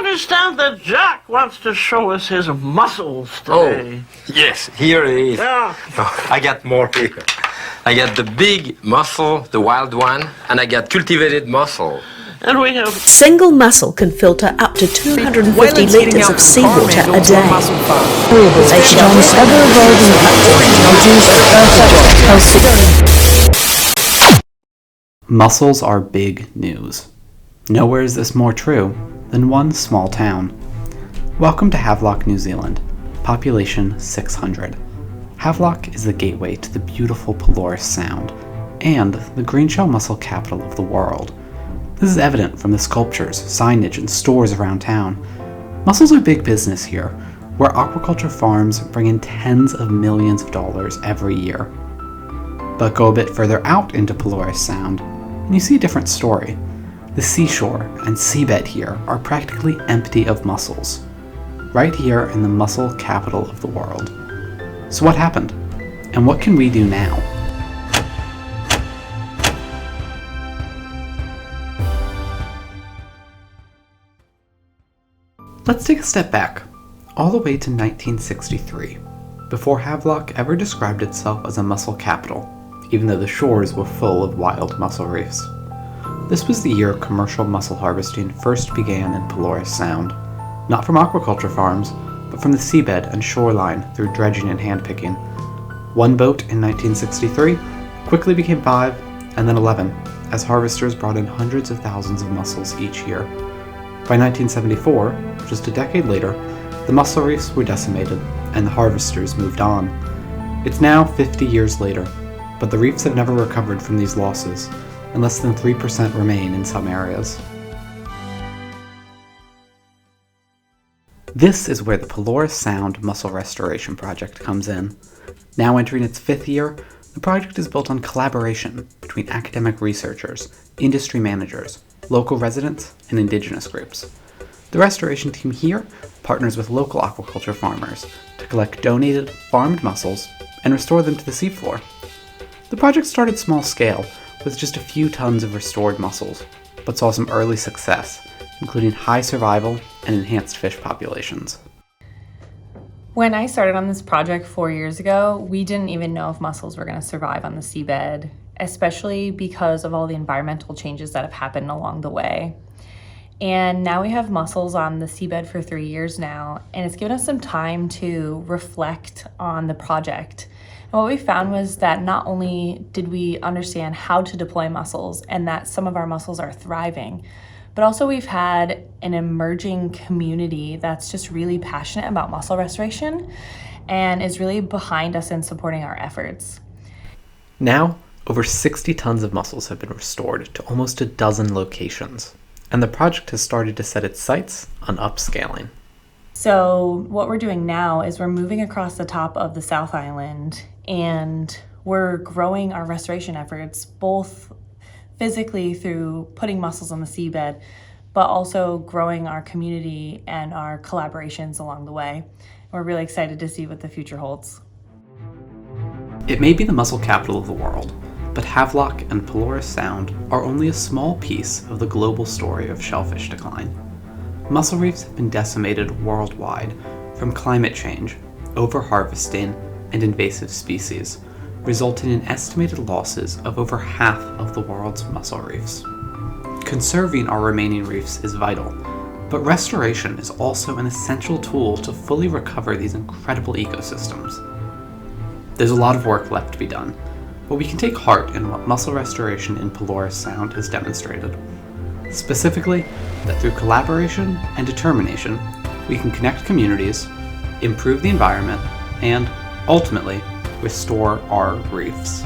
understand that Jack wants to show us his mussels today. Oh, yes, here it is. Yeah. Oh, I got more here. I got the big mussel, the wild one, and I got cultivated mussel. And we have... Single mussel can filter up to 250 litres of seawater a day. They share on several evolving platforms to produce the perfect Mussels are big news. Nowhere is this more true than one small town. Welcome to Havelock, New Zealand, population 600. Havelock is the gateway to the beautiful Pelorus Sound and the greenshell mussel capital of the world. This is evident from the sculptures, signage, and stores around town. Mussels are big business here, where aquaculture farms bring in tens of millions of dollars every year. But go a bit further out into Pelorus Sound, and you see a different story. The seashore and seabed here are practically empty of mussels, right here in the mussel capital of the world. So what happened? And what can we do now? Let's take a step back, all the way to 1963, before Havelock ever described itself as a mussel capital, even though the shores were full of wild mussel reefs. This was the year commercial mussel harvesting first began in Pelorus Sound, not from aquaculture farms, but from the seabed and shoreline through dredging and handpicking. One boat in 1963 quickly became 5, and then 11, as harvesters brought in hundreds of thousands of mussels each year. By 1974, just a decade later, the mussel reefs were decimated, and the harvesters moved on. It's now 50 years later, but the reefs have never recovered from these losses, and less than 3% remain in some areas. This is where the Pelorus Sound Mussel Restoration Project comes in. Now entering its 5th year, the project is built on collaboration between academic researchers, industry managers, local residents, and indigenous groups. The restoration team here partners with local aquaculture farmers to collect donated, farmed mussels and restore them to the seafloor. The project started small scale, with just a few tons of restored mussels, but saw some early success, including high survival and enhanced fish populations. When I started on this project 4 years ago, we didn't even know if mussels were going to survive on the seabed, especially because of all the environmental changes that have happened along the way. And now we have mussels on the seabed for 3 years now, and it's given us some time to reflect on the project. And what we found was that not only did we understand how to deploy mussels and that some of our mussels are thriving, but also we've had an emerging community that's just really passionate about mussel restoration and is really behind us in supporting our efforts. Now, over 60 tons of mussels have been restored to almost a dozen locations, and the project has started to set its sights on upscaling. So what we're doing now is we're moving across the top of the South Island, and we're growing our restoration efforts, both physically through putting mussels on the seabed, but also growing our community and our collaborations along the way. We're really excited to see what the future holds. It may be the mussel capital of the world, but Havelock and Pelorus Sound are only a small piece of the global story of shellfish decline. Mussel reefs have been decimated worldwide from climate change, overharvesting, and invasive species, resulting in estimated losses of over half of the world's mussel reefs. Conserving our remaining reefs is vital, but restoration is also an essential tool to fully recover these incredible ecosystems. There's a lot of work left to be done, but we can take heart in what mussel restoration in Pelorus Sound has demonstrated. Specifically, that through collaboration and determination, we can connect communities, improve the environment, and, ultimately, restore our reefs.